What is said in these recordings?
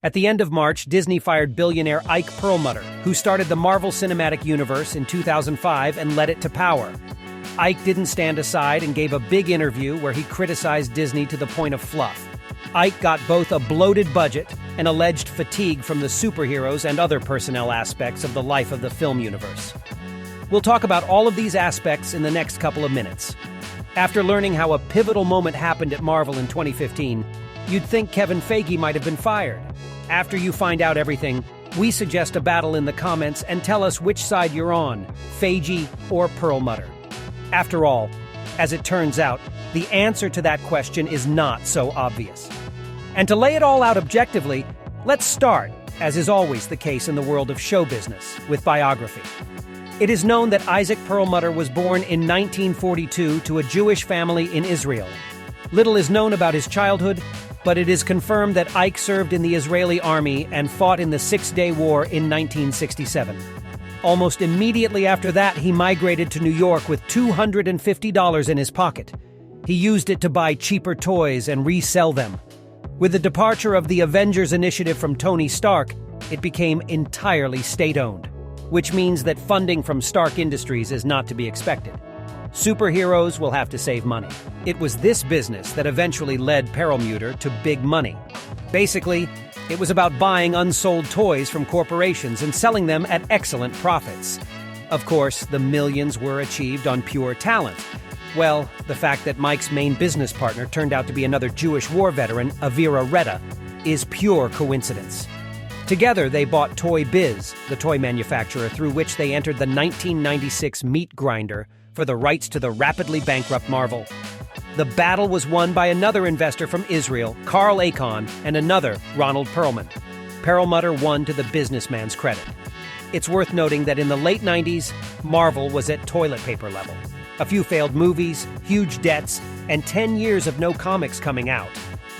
At the end of March, Disney fired billionaire Ike Perlmutter, who started the Marvel Cinematic Universe in 2005 and led it to power. Ike didn't stand aside and gave a big interview where he criticized Disney to the point of fluff. Ike got both a bloated budget and alleged fatigue from the superheroes and other personnel aspects of the life of the film universe. We'll talk about all of these aspects in the next couple of minutes. After learning how a pivotal moment happened at Marvel in 2015, you'd think Kevin Feige might have been fired. After you find out everything, we suggest a battle in the comments and tell us which side you're on, Feige or Perlmutter. After all, as it turns out, the answer to that question is not so obvious. And to lay it all out objectively, let's start, as is always the case in the world of show business, with biography. It is known that Ike Perlmutter was born in 1942 to a Jewish family in Israel. Little is known about his childhood, but it is confirmed that Ike served in the Israeli army and fought in the Six-Day War in 1967. Almost immediately after that, he migrated to New York with $250 in his pocket. He used it to buy cheaper toys and resell them. With the departure of the Avengers initiative from Tony Stark, it became entirely state-owned, which means that funding from Stark Industries is not to be expected. Superheroes will have to save money. It was this business that eventually led Perlmutter to big money. Basically, it was about buying unsold toys from corporations and selling them at excellent profits. Of course, the millions were achieved on pure talent. Well, the fact that Mike's main business partner turned out to be another Jewish war veteran, Avira Retta, is pure coincidence. Together, they bought Toy Biz, the toy manufacturer through which they entered the 1996 Meat Grinder for the rights to the rapidly bankrupt Marvel. The battle was won by another investor from Israel, Carl Icahn, and another, Ronald Perlman. Perlmutter won to the businessman's credit. It's worth noting that in the late 90s, Marvel was at toilet paper level. A few failed movies, huge debts, and 10 years of no comics coming out.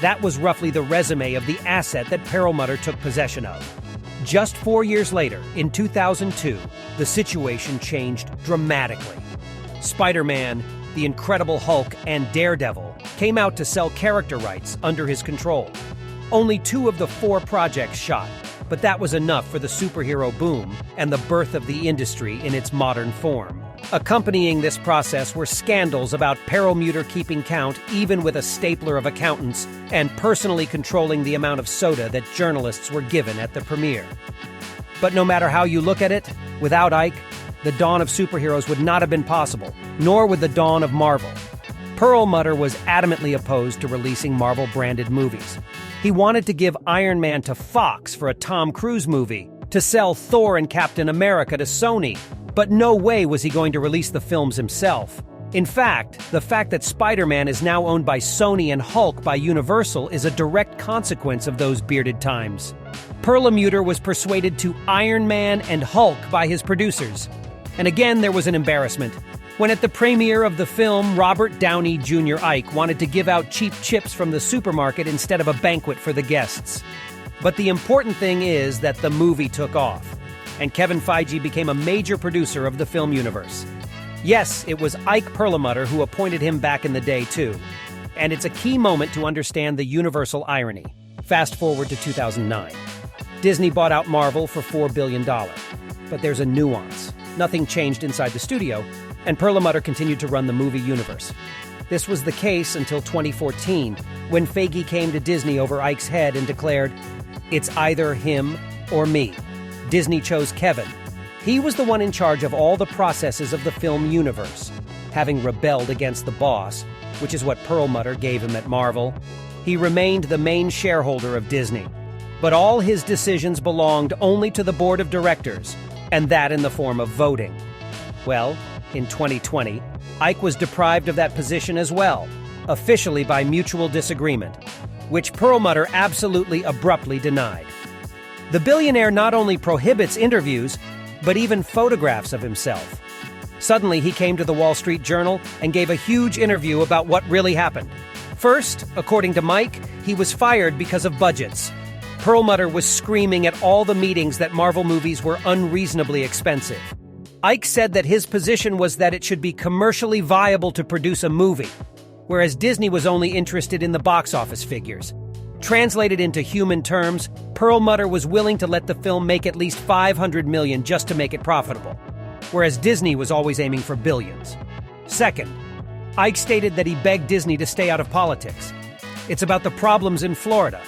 That was roughly the resume of the asset that Perlmutter took possession of. Just 4 years later, in 2002, the situation changed dramatically. Spider-Man, The Incredible Hulk, and Daredevil came out to sell character rights under his control. Only 2 of the 4 projects shot, but that was enough for the superhero boom and the birth of the industry in its modern form. Accompanying this process were scandals about Perlmutter keeping count even with a stapler of accountants and personally controlling the amount of soda that journalists were given at the premiere. But no matter how you look at it, without Ike, the dawn of superheroes would not have been possible, nor would the dawn of Marvel. Perlmutter was adamantly opposed to releasing Marvel-branded movies. He wanted to give Iron Man to Fox for a Tom Cruise movie, to sell Thor and Captain America to Sony, but no way was he going to release the films himself. In fact, the fact that Spider-Man is now owned by Sony and Hulk by Universal is a direct consequence of those bearded times. Perlmutter was persuaded to Iron Man and Hulk by his producers. And again, there was an embarrassment. When at the premiere of the film, Robert Downey Jr. Ike wanted to give out cheap chips from the supermarket instead of a banquet for the guests. But the important thing is that the movie took off, and Kevin Feige became a major producer of the film universe. Yes, it was Ike Perlmutter who appointed him back in the day, too. And it's a key moment to understand the universal irony. Fast forward to 2009. Disney bought out Marvel for $4 billion. But there's a nuance. Nothing changed inside the studio, and Perlmutter continued to run the movie universe. This was the case until 2014, when Feige came to Disney over Ike's head and declared, "It's either him or me." Disney chose Kevin. He was the one in charge of all the processes of the film universe. Having rebelled against the boss, which is what Perlmutter gave him at Marvel, he remained the main shareholder of Disney. But all his decisions belonged only to the board of directors, and that in the form of voting. Well, in 2020, Ike was deprived of that position as well, officially by mutual disagreement, which Perlmutter absolutely abruptly denied. The billionaire not only prohibits interviews, but even photographs of himself. Suddenly, he came to the Wall Street Journal and gave a huge interview about what really happened. First, according to Mike, he was fired because of budgets. Perlmutter was screaming at all the meetings that Marvel movies were unreasonably expensive. Ike said that his position was that it should be commercially viable to produce a movie, whereas Disney was only interested in the box office figures. Translated into human terms, Perlmutter was willing to let the film make at least $500 million just to make it profitable, whereas Disney was always aiming for billions. Second, Ike stated that he begged Disney to stay out of politics. It's about the problems in Florida,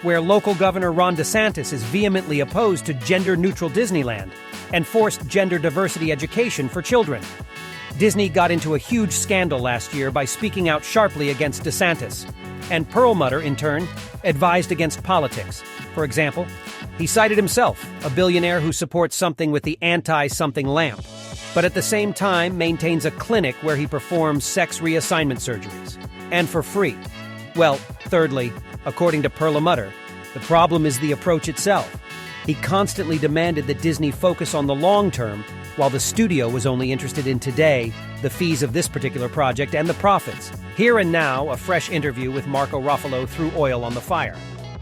where local Governor Ron DeSantis is vehemently opposed to gender-neutral Disneyland and forced gender diversity education for children. Disney got into a huge scandal last year by speaking out sharply against DeSantis, and Perlmutter, in turn, advised against politics. For example, he cited himself, a billionaire who supports something with the anti-something lamp, but at the same time maintains a clinic where he performs sex reassignment surgeries, and for free. Well, thirdly, according to Perlmutter, the problem is the approach itself. He constantly demanded that Disney focus on the long term, while the studio was only interested in today, the fees of this particular project, and the profits. Here and now, a fresh interview with Marco Ruffalo threw oil on the fire,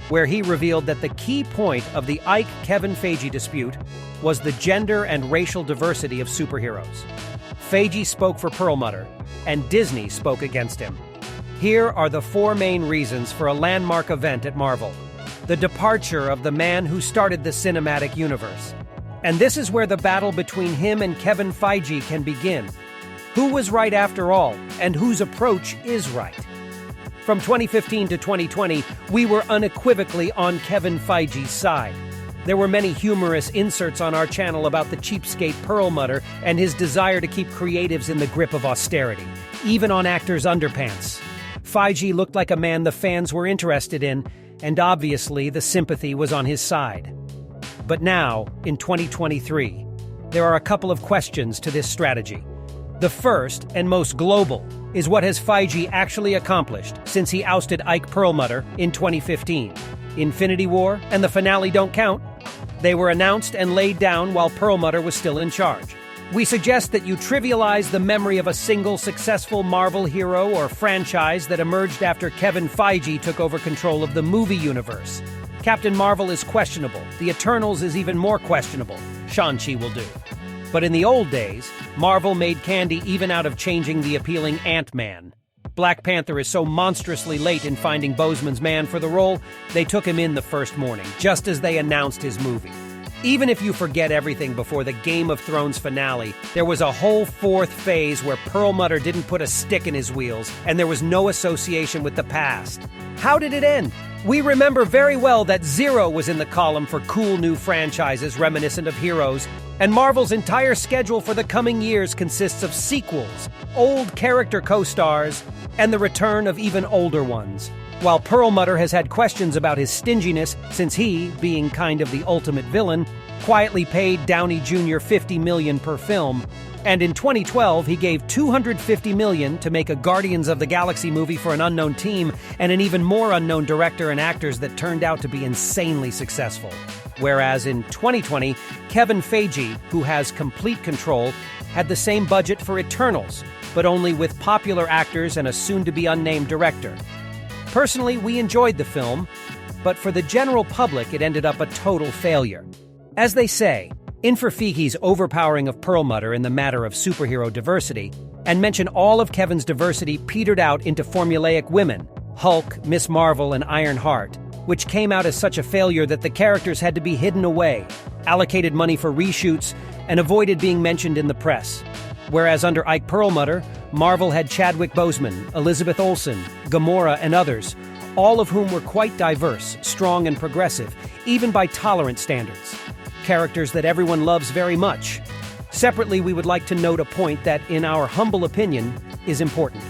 where he revealed that the key point of the Ike-Kevin Feige dispute was the gender and racial diversity of superheroes. Feige spoke for Perlmutter, and Disney spoke against him. Here are the 4 main reasons for a landmark event at Marvel: the departure of the man who started the cinematic universe. And this is where the battle between him and Kevin Feige can begin. Who was right after all, and whose approach is right? From 2015 to 2020, we were unequivocally on Kevin Feige's side. There were many humorous inserts on our channel about the cheapskate Perlmutter and his desire to keep creatives in the grip of austerity, even on actors' underpants. Feige looked like a man the fans were interested in, and obviously the sympathy was on his side. But now, in 2023, there are a couple of questions to this strategy. The first, and most global, is what has Feige actually accomplished since he ousted Ike Perlmutter in 2015? Infinity War and the finale don't count. They were announced and laid down while Perlmutter was still in charge. We suggest that you trivialize the memory of a single successful Marvel hero or franchise that emerged after Kevin Feige took over control of the movie universe. Captain Marvel is questionable. The Eternals is even more questionable. Shang-Chi will do. But in the old days, Marvel made candy even out of changing the appealing Ant-Man. Black Panther is so monstrously late in finding Boseman's man for the role, they took him in the first morning, just as they announced his movie. Even if you forget everything before the Game of Thrones finale, there was a whole 4th phase where Perlmutter didn't put a stick in his wheels, and there was no association with the past. How did it end? We remember very well that 0 was in the column for cool new franchises reminiscent of heroes, and Marvel's entire schedule for the coming years consists of sequels, old character co-stars, and the return of even older ones. While Perlmutter has had questions about his stinginess since he, being kind of the ultimate villain, quietly paid Downey Jr. $50 million per film, and in 2012 he gave $250 million to make a Guardians of the Galaxy movie for an unknown team and an even more unknown director and actors that turned out to be insanely successful. Whereas in 2020, Kevin Feige, who has complete control, had the same budget for Eternals, but only with popular actors and a soon-to-be unnamed director. Personally, we enjoyed the film, but for the general public it ended up a total failure. As they say, in for Feige's overpowering of Perlmutter in the matter of superhero diversity, and mention all of Kevin's diversity petered out into formulaic women, Hulk, Miss Marvel, and Ironheart, which came out as such a failure that the characters had to be hidden away, allocated money for reshoots, and avoided being mentioned in the press. Whereas under Ike Perlmutter, Marvel had Chadwick Boseman, Elizabeth Olsen, Gamora, and others, all of whom were quite diverse, strong, and progressive, even by tolerant standards. Characters that everyone loves very much. Separately, we would like to note a point that, in our humble opinion, is important.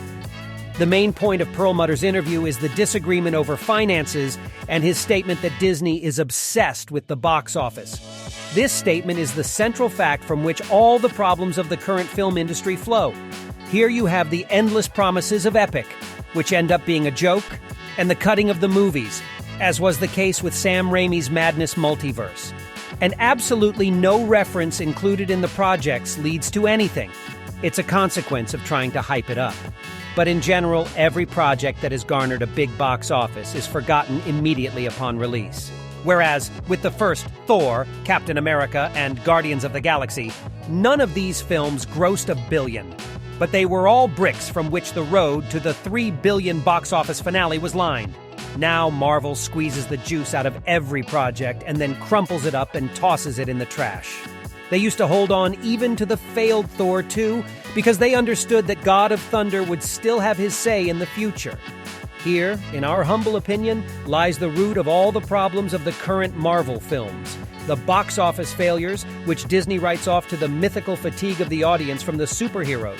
The main point of Perlmutter's interview is the disagreement over finances and his statement that Disney is obsessed with the box office. This statement is the central fact from which all the problems of the current film industry flow. Here you have the endless promises of Epic, which end up being a joke, and the cutting of the movies, as was the case with Sam Raimi's Madness Multiverse. And absolutely no reference included in the projects leads to anything. It's a consequence of trying to hype it up. But in general, every project that has garnered a big box office is forgotten immediately upon release. Whereas, with the first Thor, Captain America, and Guardians of the Galaxy, none of these films grossed $1 billion. But they were all bricks from which the road to the $3 billion box office finale was lined. Now Marvel squeezes the juice out of every project and then crumples it up and tosses it in the trash. They used to hold on even to the failed Thor 2 because they understood that God of Thunder would still have his say in the future. Here, in our humble opinion, lies the root of all the problems of the current Marvel films. The box office failures, which Disney writes off to the mythical fatigue of the audience from the superheroes.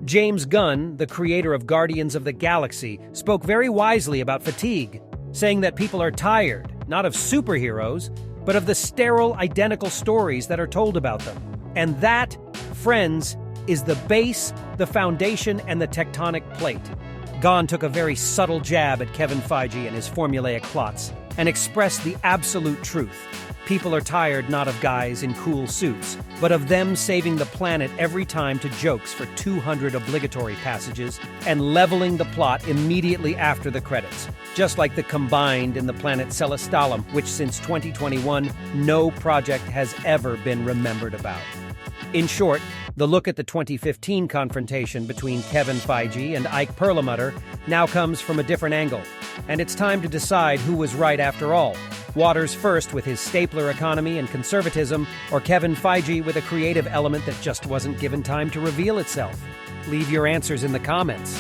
James Gunn, the creator of Guardians of the Galaxy, spoke very wisely about fatigue, saying that people are tired, not of superheroes, but of the sterile, identical stories that are told about them. And that, friends, is the base, the foundation, and the tectonic plate. Gunn took a very subtle jab at Kevin Feige and his formulaic plots, and expressed the absolute truth. People are tired not of guys in cool suits, but of them saving the planet every time to jokes for 200 obligatory passages and leveling the plot immediately after the credits, just like the Combined in the planet Celestalum, which since 2021, no project has ever been remembered about. In short, the look at the 2015 confrontation between Kevin Feige and Ike Perlmutter now comes from a different angle, and it's time to decide who was right after all. Waters first with his stapler economy and conservatism, or Kevin Feige with a creative element that just wasn't given time to reveal itself? Leave your answers in the comments.